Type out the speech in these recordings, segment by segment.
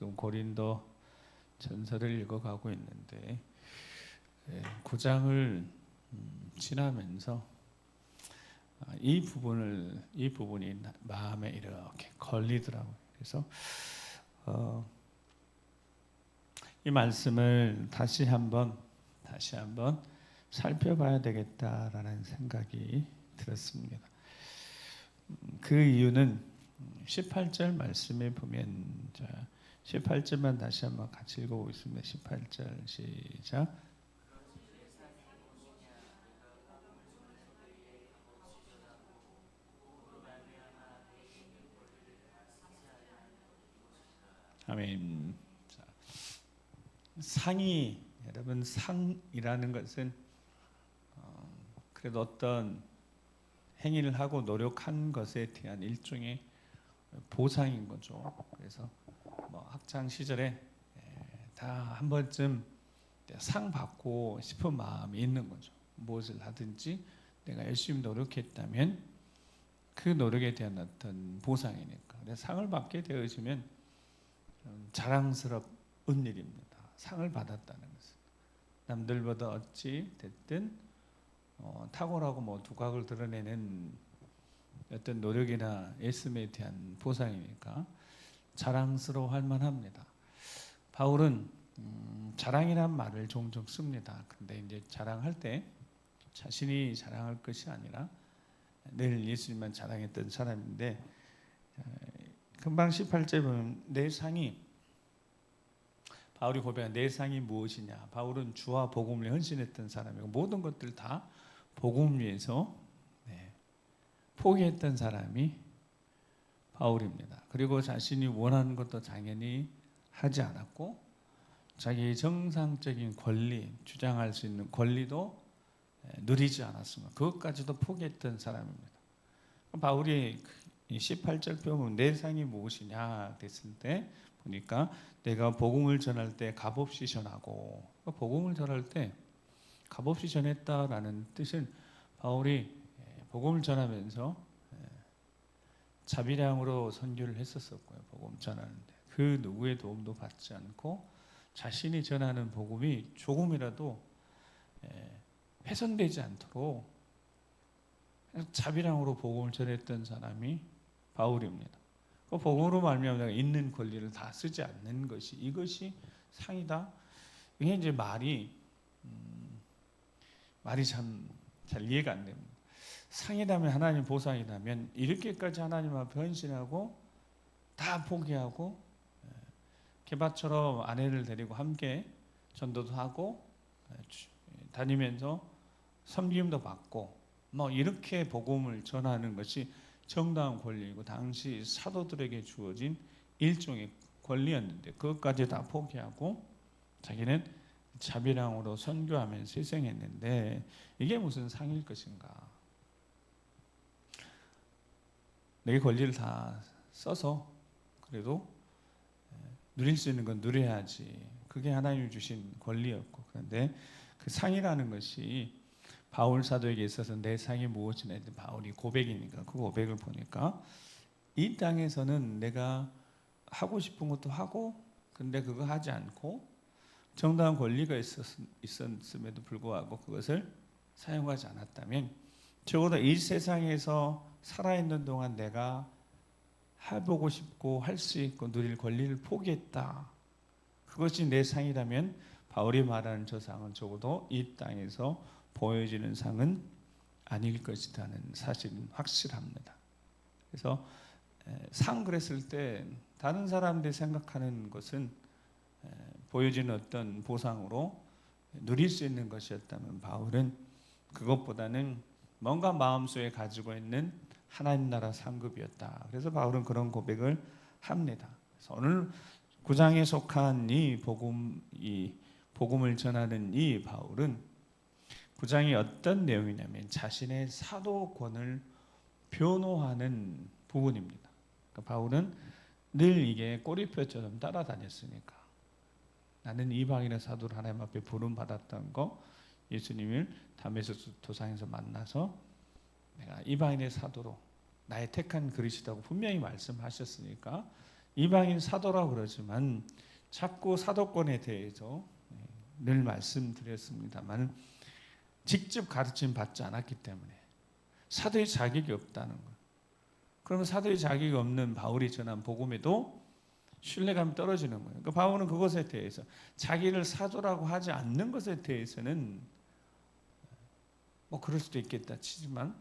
지금 고린도 전서를 읽어가고 있는데 9장을 지나면서 이 부분이 마음에 이렇게 걸리더라고요. 그래서 이 말씀을 다시 한번 살펴봐야 되겠다라는 생각이 들었습니다. 그 이유는 18절 말씀에 보면 18절만 다시 한번 같이 읽어보겠습니다. 18절 시작. 아멘. 상이, 여러분, 상이라는 것은 그래도 어떤 행위를 하고 노력한 것에 대한 일종의 보상인 거죠. 그래서 학창 시절에 다 한 번쯤 상 받고 싶은 마음이 있는 거죠. 무엇을 하든지 내가 열심히 노력했다면 그 노력에 대한 어떤 보상이니까. 그래서 상을 받게 되어지면 자랑스러운 일입니다. 상을 받았다는 것은 남들보다 어찌 됐든 탁월하고 두각을 드러내는 어떤 노력이나 애씀에 대한 보상이니까 자랑스러워할 만합니다. 바울은 자랑이란 말을 종종 씁니다. 근데 이제 자랑할 때 자신이 자랑할 것이 아니라 늘 예수님만 자랑했던 사람인데, 금방 18절 보면 내 상이, 바울이 고백한 내 상이 무엇이냐. 바울은 주와 복음을 위해 헌신했던 사람이고 모든 것들 다 복음을 위해서 포기했던 사람이 바울입니다. 그리고 자신이 원하는 것도 당연히 하지 않았고 자기의 정상적인 권리, 주장할 수 있는 권리도 누리지 않았습니다. 그것까지도 포기했던 사람입니다. 바울이 18절 보면 내 상이 무엇이냐 됐을 때 보니까 내가 복음을 전할 때 값없이 전하고, 복음을 전할 때 값없이 전했다라는 뜻은 바울이 복음을 전하면서 자비량으로 선교를 했었고요. 복음 전하는데 그 누구의 도움도 받지 않고 자신이 전하는 복음이 조금이라도 훼손되지 않도록 자비량으로 복음을 전했던 사람이 바울입니다. 그 복음으로 말미암아 내가 있는 권리를 다 쓰지 않는 것이, 이것이 상이다. 이게 이제 말이 참 잘 이해가 안 됩니다. 상이라면, 하나님 보상이라면 이렇게까지 하나님 앞에 헌신하고 다 포기하고 게바처럼 아내를 데리고 함께 전도도 하고 다니면서 섬김도 받고 이렇게 복음을 전하는 것이 정당한 권리이고 당시 사도들에게 주어진 일종의 권리였는데 그것까지 다 포기하고 자기는 자비량으로 선교하면서 희생했는데 이게 무슨 상일 것인가. 내 권리를 다 써서 그래도 누릴 수 있는 건 누려야지. 그게 하나님이 주신 권리였고, 그런데 그 상이라는 것이 바울 사도에게 있어서 내 상이 무엇이냐, 바울이 고백이니까 그 고백을 보니까 이 땅에서는 내가 하고 싶은 것도 하고 근데 그거 하지 않고 정당한 권리가 있었음에도 불구하고 그것을 사용하지 않았다면 적어도 이 세상에서 살아있는 동안 내가 해보고 싶고 할 수 있고 누릴 권리를 포기했다. 그것이 내 상이라면 바울이 말하는 저 상은 적어도 이 땅에서 보여지는 상은 아닐 것이라는 사실은 확실합니다. 그래서 상 그랬을 때 다른 사람들이 생각하는 것은 보여지는 어떤 보상으로 누릴 수 있는 것이었다면 바울은 그것보다는 뭔가 마음속에 가지고 있는 하나님 나라 상급이었다. 그래서 바울은 그런 고백을 합니다. 그래서 오늘 9장에 속한 이 복음을 전하는 이 바울은 9장이 어떤 내용이냐면 자신의 사도권을 변호하는 부분입니다. 그러니까 바울은 늘 이게 꼬리표처럼 따라다녔으니까 나는 이방인의 사도를 하나님 앞에 부름받았던 거, 예수님을 다메섹 도상에서 만나서 내가 이방인의 사도로 나의 택한 그릇이라고 분명히 말씀하셨으니까 이방인 사도라고 그러지만 자꾸 사도권에 대해서 늘 말씀드렸습니다만 직접 가르침 받지 않았기 때문에 사도의 자격이 없다는 것. 그러면 사도의 자격이 없는 바울이 전한 복음에도 신뢰감이 떨어지는 거예요. 그러니까 바울은 그것에 대해서 자기를 사도라고 하지 않는 것에 대해서는 뭐 그럴 수도 있겠다 치지만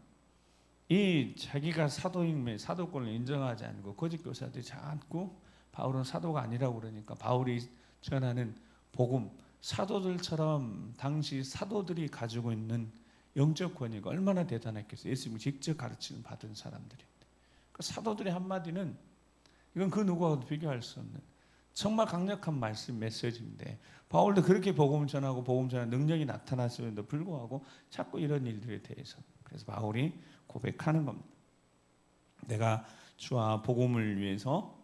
이 자기가 사도임의 사도권을 인정하지 않고 거짓 교사들이 자꾸 바울은 사도가 아니라고 그러니까 바울이 전하는 복음 사도들처럼 당시 사도들이 가지고 있는 영적 권위가 얼마나 대단했겠어요. 예수님이 직접 가르치는 받은 사람들인데 그 사도들의 한마디는 이건 그 누구와도 비교할 수 없는 정말 강력한 말씀 메시지인데 바울도 그렇게 복음을 전하고 복음 전하는 능력이 나타났음에도 불구하고 자꾸 이런 일들에 대해서 그래서 바울이 고백하는 겁니다. 내가 주와 복음을 위해서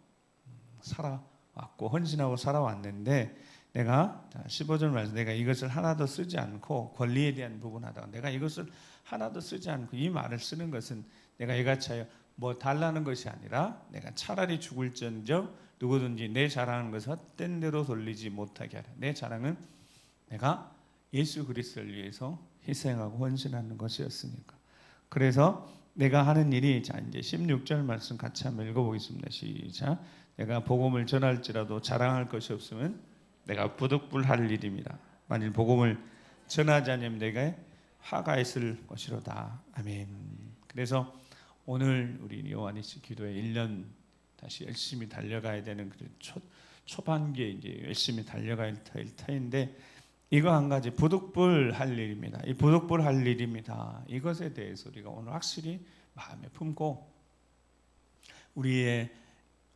살아왔고 헌신하고 살아왔는데 내가 15절 말씀 내가 이것을 하나도 쓰지 않고 권리에 대한 부분 하다가 내가 이것을 하나도 쓰지 않고 이 말을 쓰는 것은 내가 이같이 하여 뭐 달라는 것이 아니라 내가 차라리 죽을지언정 누구든지 내 자랑하는 것을 헛된 대로 돌리지 못하게 하라. 내 자랑은 내가 예수 그리스도를 위해서 희생하고 헌신하는 것이었으니까. 그래서 내가 하는 일이 자 이제 16절 말씀 같이 한번 읽어보겠습니다. 시작. 내가 복음을 전할지라도 자랑할 것이 없으면 내가 부득불할 일입니다. 만일 복음을 전하지 않으면 내가 화가 있을 것이로다. 아멘. 그래서 오늘 우리 요한일서 기도회 1년 다시 열심히 달려가야 되는 그 초반기에 이제 열심히 달려갈 터인데 이거 한 가지 부득불할 일입니다. 이 부득불할 일입니다. 이것에 대해서 우리가 오늘 확실히 마음에 품고 우리의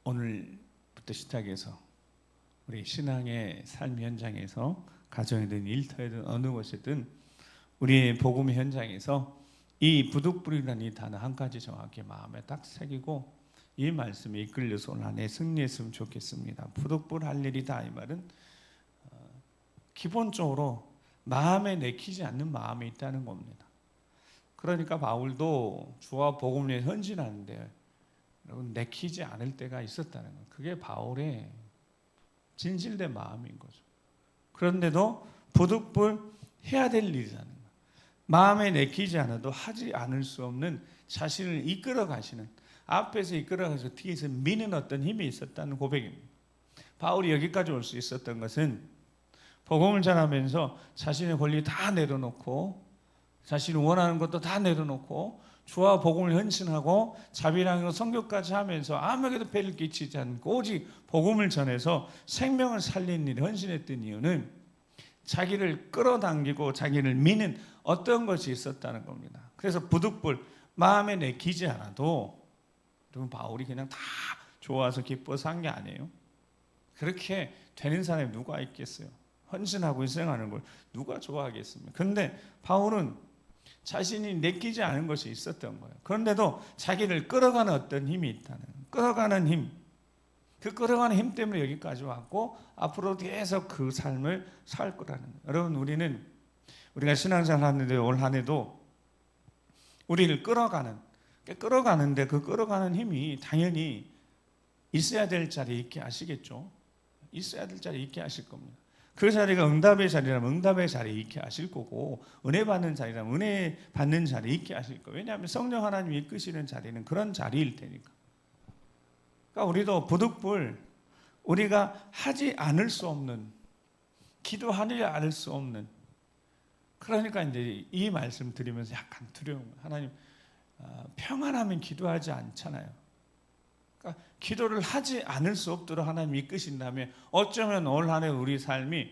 오늘부터 시작해서 우리 신앙의 삶 현장에서 가정이든 일터이든 어느 곳이든 우리의 복음 현장에서 이 부득불이라는 이 단어 한 가지 정확히 마음에 딱 새기고 이 말씀에 이끌려서 오늘 안에 승리했으면 좋겠습니다. 부득불할 일이다 이 말은 기본적으로 마음에 내키지 않는 마음이 있다는 겁니다. 그러니까 바울도 주와 복음을 위해 헌신하는데 여러분 내키지 않을 때가 있었다는 거예요. 그게 바울의 진실된 마음인 거죠. 그런데도 부득불 해야 될 일이라는 거예요. 마음에 내키지 않아도 하지 않을 수 없는 자신을 이끌어 가시는 앞에서 이끌어 가서 뒤에서 미는 어떤 힘이 있었다는 고백입니다. 바울이 여기까지 올 수 있었던 것은 복음을 전하면서 자신의 권리 다 내려놓고 자신이 원하는 것도 다 내려놓고 주와 복음을 헌신하고 자비랑으로 선교까지 하면서 아무에게도 폐를 끼치지 않고 오직 복음을 전해서 생명을 살리는 일에 헌신했던 이유는 자기를 끌어당기고 자기를 미는 어떤 것이 있었다는 겁니다. 그래서 부득불 마음에 내키지 않아도 여러분 바울이 그냥 다 좋아서 기뻐서 한 게 아니에요. 그렇게 되는 사람이 누가 있겠어요? 헌신하고 희생하는 걸 누가 좋아하겠습니까? 그런데 바울은 자신이 내키지 않은 것이 있었던 거예요. 그런데도 자기를 끌어가는 어떤 힘이 있다는 거예요. 끌어가는 힘. 그 끌어가는 힘 때문에 여기까지 왔고 앞으로 계속 그 삶을 살 거라는 거예요. 여러분 우리가 신앙생활 하는데 올 한 해도 우리를 끌어가는데 그 끌어가는 힘이 당연히 있어야 될 자리에 있게 하시겠죠. 있어야 될 자리에 있게 하실 겁니다. 그 자리가 응답의 자리라면 응답의 자리에 있게 하실 거고 은혜 받는 자리라면 은혜 받는 자리에 있게 하실 거예요. 왜냐하면 성령 하나님이 이끄시는 자리는 그런 자리일 테니까. 그러니까 우리도 부득불 우리가 하지 않을 수 없는 기도하지 않을 수 없는 그러니까 이제 이 말씀 드리면서 약간 두려움. 하나님 평안하면 기도하지 않잖아요. 그러니까 기도를 하지 않을 수 없도록 하나님이 이끄신다면 어쩌면 올 한 해 우리 삶이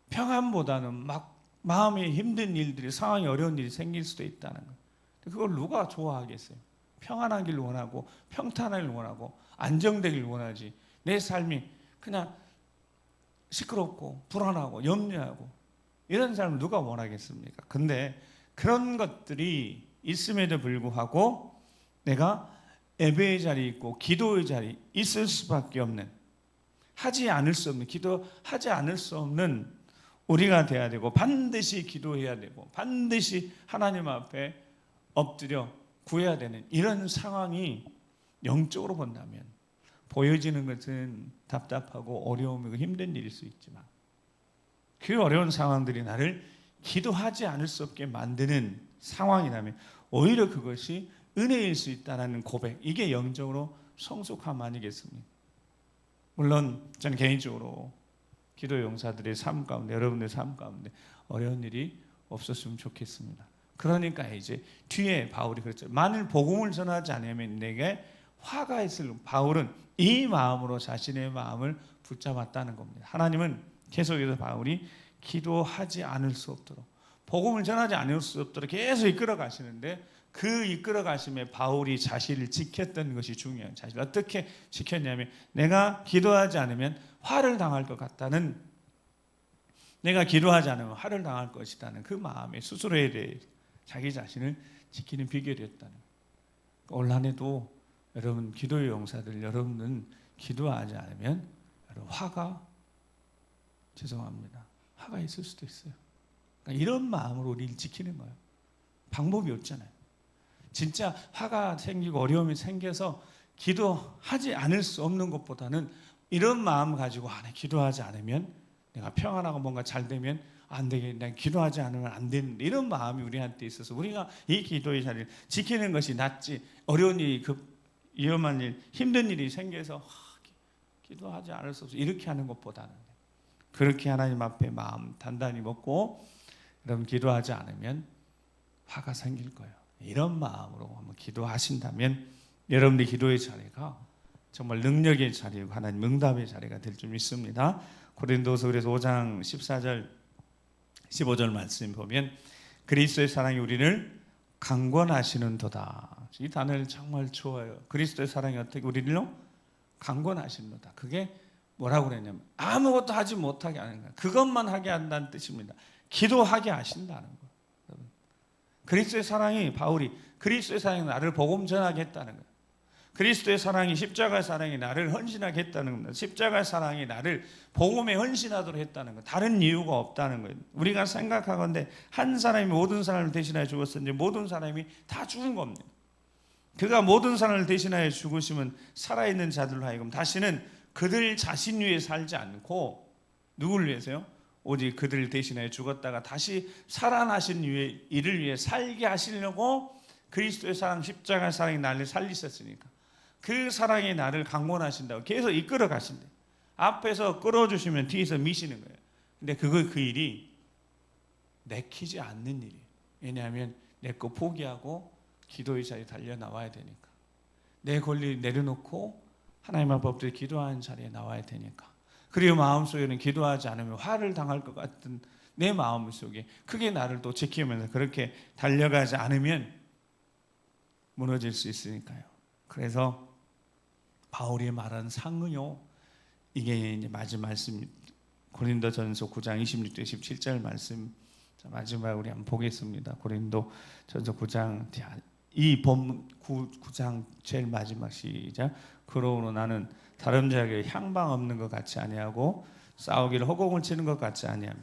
평안보다는 막 마음이 힘든 일들이 상황이 어려운 일이 생길 수도 있다는 거예요. 그걸 누가 좋아하겠어요? 평안하길 원하고 평탄하길 원하고 안정되길 원하지 내 삶이 그냥 시끄럽고 불안하고 염려하고 이런 삶을 누가 원하겠습니까? 근데 그런 것들이 있음에도 불구하고 내가 예배의 자리에 있고 기도의 자리에 있을 수밖에 없는 하지 않을 수 없는 기도하지 않을 수 없는 우리가 돼야 되고 반드시 기도해야 되고 반드시 하나님 앞에 엎드려 구해야 되는 이런 상황이 영적으로 본다면 보여지는 것은 답답하고 어려움이고 힘든 일일 수 있지만 그 어려운 상황들이 나를 기도하지 않을 수 없게 만드는 상황이라면 오히려 그것이 은혜일 수 있다는 고백, 이게 영적으로 성숙함 아니겠습니까? 물론 저는 개인적으로 기도 용사들의 삶 가운데, 여러분의 삶 가운데 어려운 일이 없었으면 좋겠습니다. 그러니까 이제 뒤에 바울이 그랬죠. 만일 복음을 전하지 않으면 내게 화가 있을. 바울은 이 마음으로 자신의 마음을 붙잡았다는 겁니다. 하나님은 계속해서 바울이 기도하지 않을 수 없도록, 복음을 전하지 않을 수 없도록 계속 이끌어 가시는데, 그 이끌어 가심에 바울이 자신을 지켰던 것이 중요해요. 자신을 어떻게 지켰냐면, 내가 기도하지 않으면 화를 당할 것 같다는, 내가 기도하지 않으면 화를 당할 것이라는 그 마음에 스스로에 대해 자기 자신을 지키는 비결이었다는 거예요. 올 한 해도 여러분 기도의 용사들, 여러분은 기도하지 않으면 여러분 화가, 죄송합니다, 화가 있을 수도 있어요. 그러니까 이런 마음으로 우리를 지키는 거예요. 방법이 없잖아요. 진짜 화가 생기고 어려움이 생겨서 기도하지 않을 수 없는 것보다는 이런 마음 가지고 내가 기도하지 않으면, 내가 평안하고 뭔가 잘 되면 안 되겠네, 내가 기도하지 않으면 안 되는데, 이런 마음이 우리한테 있어서 우리가 이 기도의 자리를 지키는 것이 낫지, 어려운 일이, 위험한 일, 힘든 일이 생겨서 기도하지 않을 수 없어 이렇게 하는 것보다는, 그렇게 하나님 앞에 마음 단단히 먹고 여러분 기도하지 않으면 화가 생길 거예요. 이런 마음으로 한번 기도하신다면 여러분의 기도의 자리가 정말 능력의 자리고 하나님 응답의 자리가 될 줄 믿습니다. 고린도서 그래서 5장 14절 15절 말씀 보면, 그리스도의 사랑이 우리를 강권하시는도다. 이 단어를 정말 좋아요. 그리스도의 사랑이 어떻게 우리를 강권하시는도다. 그게 뭐라고 그랬냐면 아무것도 하지 못하게 하는 거예요. 그것만 하게 한다는 뜻입니다. 기도하게 하신다는 거예요. 그리스도의 사랑이, 바울이 그리스도의 사랑이 나를 복음 전하게 했다는 거예요. 그리스도의 사랑이, 십자가의 사랑이 나를 헌신하게 했다는 겁니다. 십자가의 사랑이 나를 복음에 헌신하도록 했다는 거예요. 다른 이유가 없다는 거예요. 우리가 생각하건대 한 사람이 모든 사람을 대신하여 죽었는데 모든 사람이 다 죽은 겁니다. 그가 모든 사람을 대신하여 죽으시면 살아있는 자들로 하여금 다시는 그들 자신 위해 살지 않고, 누구를 위해서요? 오직 그들을 대신하여 죽었다가 다시 살아나신 이를 위해 살게 하시려고 그리스도의 사랑, 십자가의 사랑이 나를 살리셨으니까 그 사랑이 나를 강권하신다고 계속 이끌어 가신대. 앞에서 끌어주시면 뒤에서 미시는 거예요. 근데 그 일이 내키지 않는 일이에요. 왜냐하면 내 거 포기하고 기도의 자리에 달려 나와야 되니까, 내 권리를 내려놓고 하나님 앞에 엎드려 기도하는 자리에 나와야 되니까. 그리고 마음속에는 기도하지 않으면 화를 당할 것 같은 내 마음속에 그게 나를 또 지키면서 그렇게 달려가지 않으면 무너질 수 있으니까요. 그래서 바울이 말한 상은요, 이게 이제 마지막 말씀, 고린도전서 9장 26절 27절 말씀, 마지막 우리 한번 보겠습니다. 고린도전서 9장 이 본 9장 제일 마지막 시작. 그러므로 나는 다른 자에게 향방 없는 것 같이 아니하고 싸우기를 허공을 치는 것 같이 아니하며,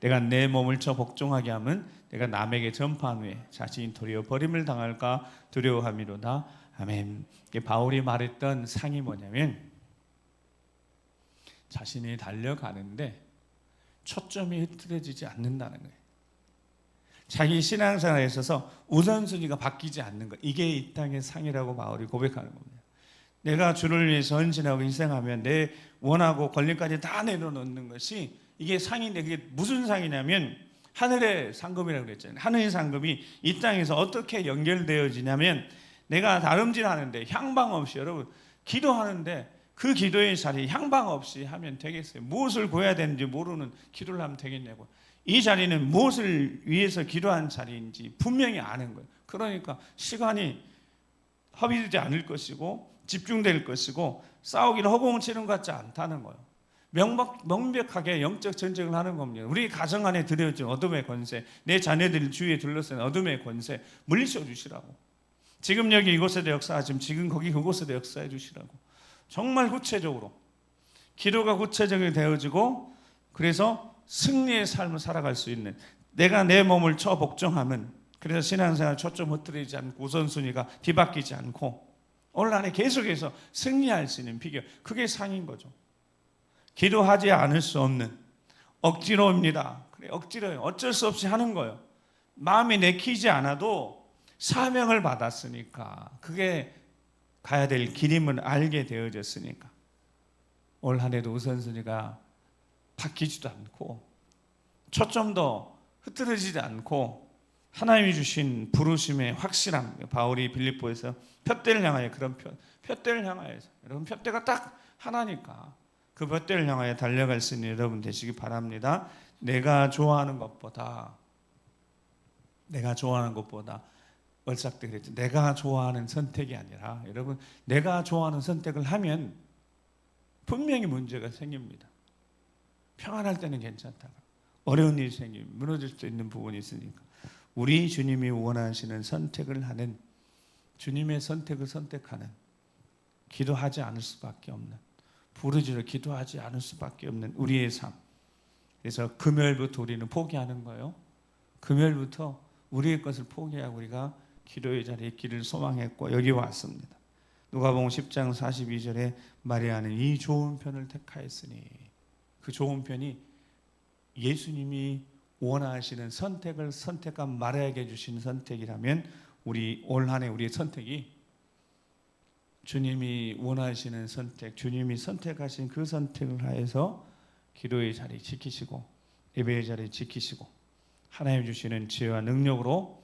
내가 내 몸을 쳐 복종하게 하면 내가 남에게 전파한 후에 자신이 도리어 버림을 당할까 두려워함이로다. 아멘. 바울이 말했던 상이 뭐냐면, 자신이 달려가는데 초점이 흐트러지지 않는다는 거예요. 자기 신앙생활에 있어서 우선순위가 바뀌지 않는 것, 이게 이 땅의 상이라고 바울이 고백하는 겁니다. 내가 주를 위해서 헌신하고 희생하면 내 원하고 권리까지 다 내려놓는 것이 이게 상인데, 그게 무슨 상이냐면 하늘의 상급이라고 그랬잖아요. 하늘의 상급이 이 땅에서 어떻게 연결되어지냐면, 내가 다름질하는데 향방 없이, 여러분 기도하는데 그 기도의 자리에 향방 없이 하면 되겠어요? 무엇을 구해야 되는지 모르는 기도를 하면 되겠냐고. 이 자리는 무엇을 위해서 기도한 자리인지 분명히 아는 거예요. 그러니까 시간이 허비되지 않을 것이고 집중될 것이고 싸우기를 허공을 치는 것 같지 않다는 거예요. 명백하게 영적 전쟁을 하는 겁니다. 우리 가정 안에 들여진 어둠의 권세, 내 자녀들 주위에 둘러싼 어둠의 권세 물리쳐 주시라고. 지금 여기 이곳에도 역사하지만 지금 거기 그곳에도 역사해 주시라고. 정말 구체적으로 기도가 구체적이 되어지고, 그래서 승리의 삶을 살아갈 수 있는, 내가 내 몸을 쳐 복종하면, 그래서 신앙생활 초점 흐트리지 않고 우선순위가 뒤바뀌지 않고 올 한해 계속해서 승리할 수 있는 비결, 그게 상인 거죠. 기도하지 않을 수 없는, 억지로입니다. 그래, 억지로요. 어쩔 수 없이 하는 거예요. 마음이 내키지 않아도 사명을 받았으니까, 그게 가야 될 길임을 알게 되어졌으니까 올 한해도 우선순위가 바뀌지도 않고 초점도 흐트러지지 않고 하나님이 주신 부르심의 확실함, 바울이 빌립보에서 푯대를 향하여, 그런 푯대를 향하여서, 여러분 푯대가 딱 하나니까 그 푯대를 향하여 달려갈 수 있는 여러분 되시기 바랍니다. 내가 좋아하는 것보다 월삭 때 그랬죠. 내가 좋아하는 선택이 아니라, 여러분 내가 좋아하는 선택을 하면 분명히 문제가 생깁니다. 평안할 때는 괜찮다가 어려운 일이 생기면 무너질 수 있는 부분이 있으니까 우리 주님이 원하시는 선택을 하는, 주님의 선택을 선택하는, 기도하지 않을 수밖에 없는, 부르짖어 기도하지 않을 수밖에 없는 우리의 삶. 그래서 금요일부터 우리는 포기하는 거예요. 금요일부터 우리의 것을 포기하고 우리가 기도의 자리에 있기를 소망했고 여기 왔습니다. 누가복음 10장 42절에 마리아는 이 좋은 편을 택하였으니, 그 좋은 편이 예수님이 원하시는 선택을 선택한 마리아에게 주신 선택이라면, 우리 올 한해 우리의 선택이 주님이 원하시는 선택, 주님이 선택하신 그 선택을 하여서 기도의 자리 지키시고 예배의 자리 지키시고 하나님 주시는 지혜와 능력으로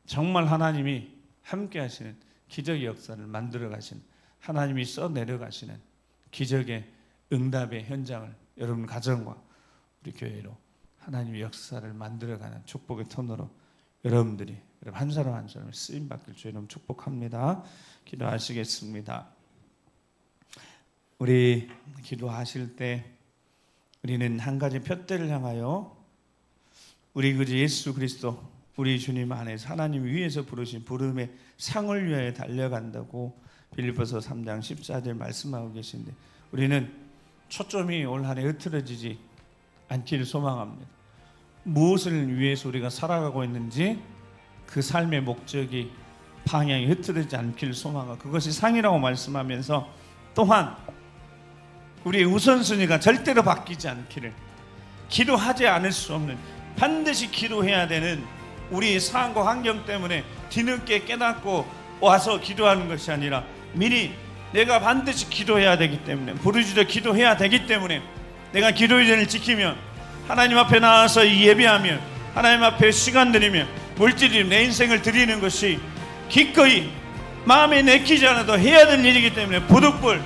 정말 하나님이 함께 하시는 기적의 역사를 만들어 가시는, 하나님이 써내려 가시는 기적의 응답의 현장을 여러분 가정과 우리 교회로 하나님의 역사를 만들어가는 축복의 터널로 여러분들이, 여러분 한 사람 한 사람을 쓰임받길 주의 이름 축복합니다. 기도하시겠습니다. 우리 기도하실 때 우리는 한 가지 푯대를 향하여 우리 그 예수 그리스도, 우리 주님 안에서 하나님 위에서 부르신 부름의 상을 위하여 달려간다고 빌립보서 3장 14절 말씀하고 계신데, 우리는 초점이 올 한해 흐트러지지 않기를 소망합니다. 무엇을 위해서 우리가 살아가고 있는지 그 삶의 목적이, 방향이 흐트러지지 않기를 소망하고 그것이 상이라고 말씀하면서, 또한 우리의 우선순위가 절대로 바뀌지 않기를, 기도하지 않을 수 없는, 반드시 기도해야 되는 우리의 상황과 환경 때문에 뒤늦게 깨닫고 와서 기도하는 것이 아니라 미리 내가 반드시 기도해야 되기 때문에, 부르짖어 기도해야 되기 때문에 내가 기도의 전을 지키면, 하나님 앞에 나와서 예배하며 하나님 앞에 시간 드리며 물질이 내 인생을 드리는 것이 기꺼이 마음에 내키지 않아도 해야 될 일이기 때문에, 부득불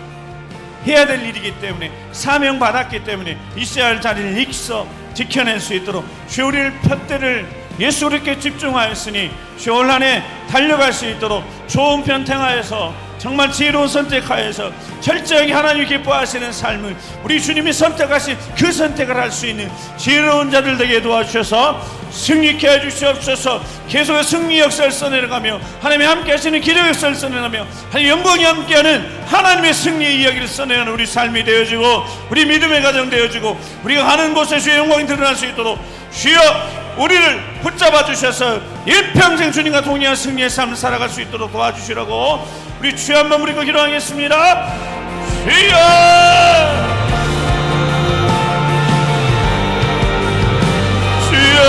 해야 될 일이기 때문에, 사명 받았기 때문에 있어야 할 자리를 익서 지켜낼 수 있도록 주 우리를 푯대를 예수 그리스도께 집중하였으니 주 올 한해 달려갈 수 있도록 좋은 편 행하여서 정말 지혜로운 선택하여서 철저하게 하나님 기뻐하시는 삶을 우리 주님이 선택하신 그 선택을 할 수 있는 지혜로운 자들 되게 도와주셔서 승리케 해주시옵소서. 계속 승리 역사를 써내려가며 하나님이 함께 하시는 기적 역사를 써내려가며 하나님 영광이 함께하는 하나님의 승리의 이야기를 써내는 우리 삶이 되어지고 우리 믿음의 가정 되어지고 우리가 가는 곳에 주의 영광이 드러날 수 있도록 주여 우리를 붙잡아 주셔서 일평생 주님과 동행한 승리의 삶을 살아갈 수 있도록 도와주시라고 우리 주여 한번 부리고 기도하겠습니다. 주여! 주여!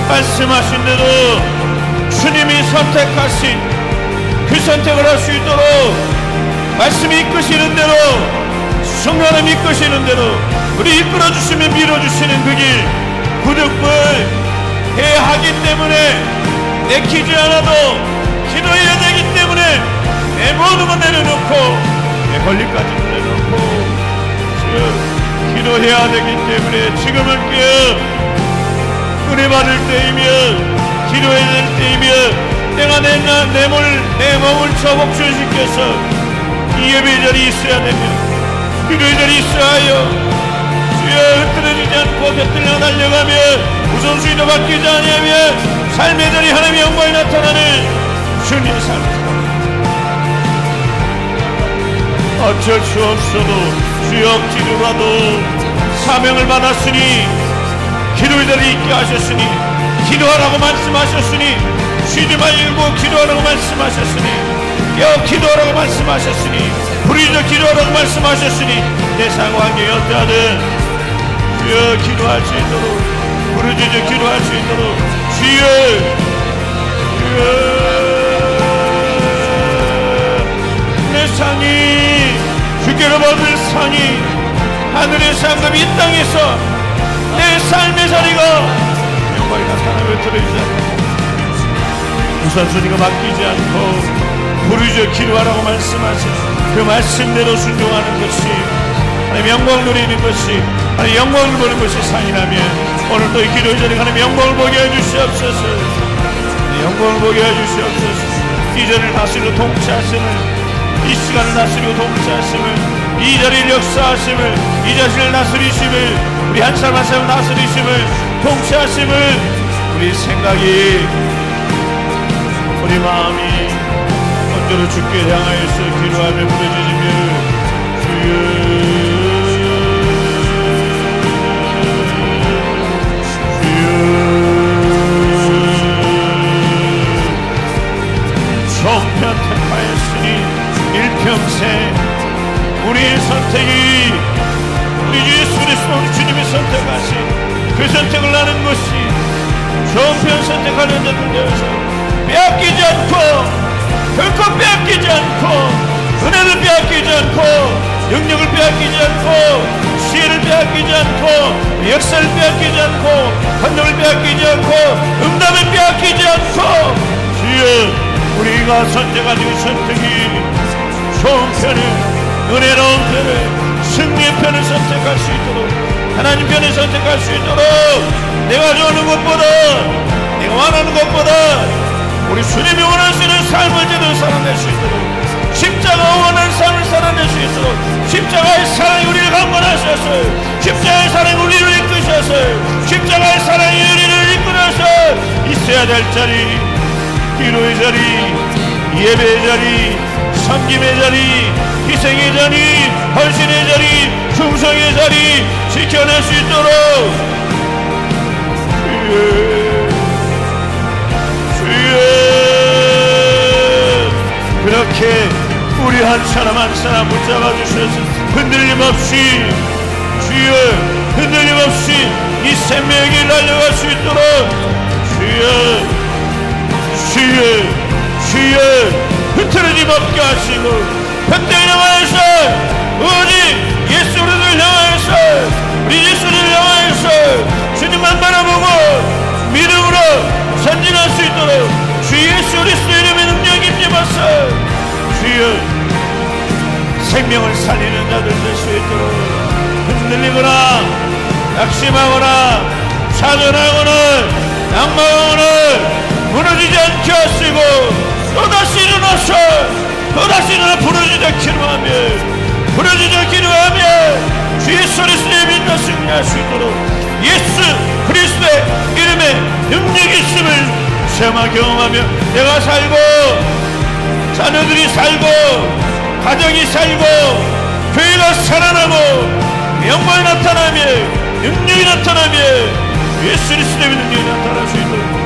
말씀하신 대로 주님이 선택하신 그 선택을 할 수 있도록 말씀이 이끄시는 대로 성령님 이끄시는 대로 우리 이끌어주시며 밀어주시는 그 길 부득불 해야 하기 때문에 내키지 않아도 기도해야 되기 때문에 내 모든 걸 내려놓고 내 권리까지 내려놓고 기도해야 되기 때문에 지금은 은혜 받을 때이며 기도해야 될 때이며 내가 내 몸을 처복시켜서 이 예배 자리에 있어야 되며 기도의 자리에 있어야 하여 주여 흐트러지지 않고 곁들려 달려가며 우선순위도 바뀌지 않으며 삶의 자리 하나님의 영광이 나타나는 주님의 삶 어쩔 수 없어도 주여 억지로라도 사명을 받았으니 기도의 자리에 있게 하셨으니 기도하라고 말씀하셨으니 쉬지 말고 기도하라고 말씀하셨으니, 깨어 기도하라고 말씀하셨으니, 부르짖어 기도하라고 말씀하셨으니, 내 상황이 어떠하든 주여 기도할 수 있도록, 부르짖어 기도할 수 있도록 주여, 내 상이 주께로 받을 상이 하늘의 상급 이 땅에서 내 삶의 자리가 영광이 나타나며 드러지지 않고 우선순위가 바뀌지 않고 부르짖어 기도하라고 말씀하신 그 말씀대로 순종하는 것이 하나님 영광을 누리는 것이 하나님 영광을 보는 것이 상이라면 오늘도 이 기도의 자리에 하나님 영광을 보게 해주시옵소서. 영광을 보게 해주시옵소서. 이 자리를 다스리고 통치하심을, 이 시간을 다스리고 통치하심을, 이 자리를 역사하심을, 이 자신을 다스리심을, 우리 한 사람 한 사람 다스리심을, 통치하심을, 우리 생각이, 우리 마음이 언제로 주께 향하여서 기도하며 부르짖으며 주여 종편 택하였으니 일평생 우리의 선택이 우리 주 예수 그리스도 우리 주님이 선택하신 그 선택을 하는 것이 종편 선택하는 자들 되어서 빼앗기지 않고, 결코 빼앗기지 않고, 은혜를 빼앗기지 않고, 능력을 빼앗기지 않고, 지혜를 빼앗기지 않고, 역사를 빼앗기지 않고, 권능을 빼앗기지 않고, 응답을 빼앗기지 않고, 주여 우리가 선택한 이 선택이 좋은 편을, 은혜로운 편을, 승리의 편을 선택할 수 있도록, 하나님 편을 선택할 수 있도록, 내가 좋아하는 것보다, 내가 원하는 것보다 우리 주님이 원하시는 삶을 제대로 살아낼 수 있도록, 십자가 원하는 삶을 살아낼 수 있도록, 십자가의 사랑이 우리를 강건하셨어요. 십자가의 사랑이 우리를 이끄셨어요. 십자가의 사랑이 우리를 이끌어서 있어야 될 자리, 기도의 자리, 예배의 자리, 섬김의 자리, 희생의 자리, 헌신의 자리, 충성의 자리 지켜낼 수 있도록 주여 그렇게 우리 한 사람 한 사람 붙잡아 주셔서 흔들림 없이, 주여 흔들림 없이 이 생명의 길 달려갈 수 있도록 주여 주여 흐트러짐 없게 하시고 현대를 향하여서 오직 예수를 향하여서 우리 예수를 향하여서 주님만 바라보고 믿음으로 전진할 수 있도록 주 예수 그리스도의 이름의 능력이 임하사 주여 생명을 살리는 자들 될 수 있도록 흔들리거나 낙심하거나 좌절하거나 낭망하거나 무너지지 않게 하시고 또다시 일어나서 또다시 일어나 부르짖어 기도하며 부르짖어 기도하며 주 예수 그리스도의 믿음과 승리할 수 있도록 예수 그리스도의 이름에 능력이 있음을 체험하고 경험하며 내가 살고 자녀들이 살고 가정이 살고 교회가 살아나고 영광이 나타나며 능력이 나타나며 예수 그리스도의 능력이 나타날 수 있도록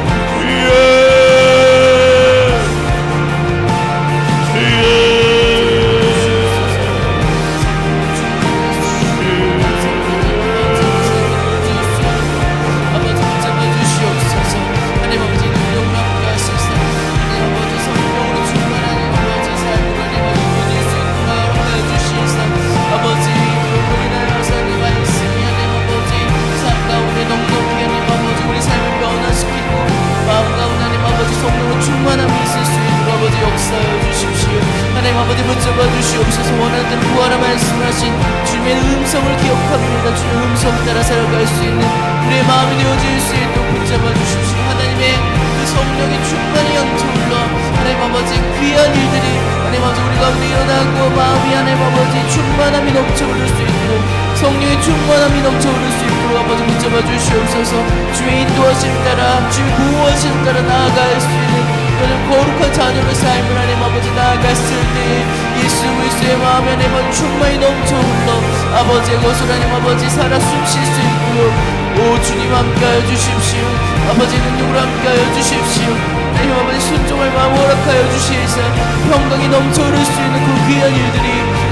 붙잡아 주시옵소서. 원하는 대로 구하라 말씀하신 주님의 음성을 기억합니다. 주의 음성 따라 살아갈 수 있는 우리의 마음이 되어질 수 있도록 붙잡아 주십시오. 하나님의 그 성령의 충만히 넘쳐흘러 하나님 아버지 귀한 일들이 하나님 아버지 우리 가운데 일어나고 마음이 하나님 아버지 충만함이 넘쳐흐를 수 있도록 성령의 충만함이 넘쳐흐를 수 있도록 아버지 붙잡아 주시옵소서. 주의 인도하심 따라 주의 보호하심 따라 나아갈 수 있는 거룩한 자녀의 삶을 하나님 아버지 나아갔을 때 예수 그리스도의 마음에 하나님 아버지 충만히 넘쳐 흘러 아버지의 것을 하나님 아버지 살아 숨쉴 수 있도록 오 주님 함께하여 주십시오. 아버지는 누구를 함께하여 주십시오. 하나님 아버지 순종할 마음 허락하여 주시사 평강이 넘쳐 흐를 수 있는 그 귀한 일들이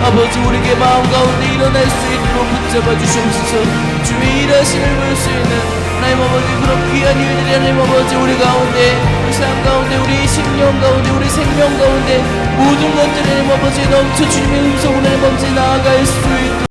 아버지 우리에게 마음 가운데 일어날 수 있도록 붙잡아 주시옵소서. 주의 일하심을 볼 수 있는 하나님 아버지 그런 귀한 일들이 하나님 아버지 우리 가운데 우리 삶 가운데 우리 심령 가운데 우리 생명 가운데 모든 것들이 하나님 아버지 넘쳐 주님의 음성으로 하나님 아버지 나아갈 수 있도록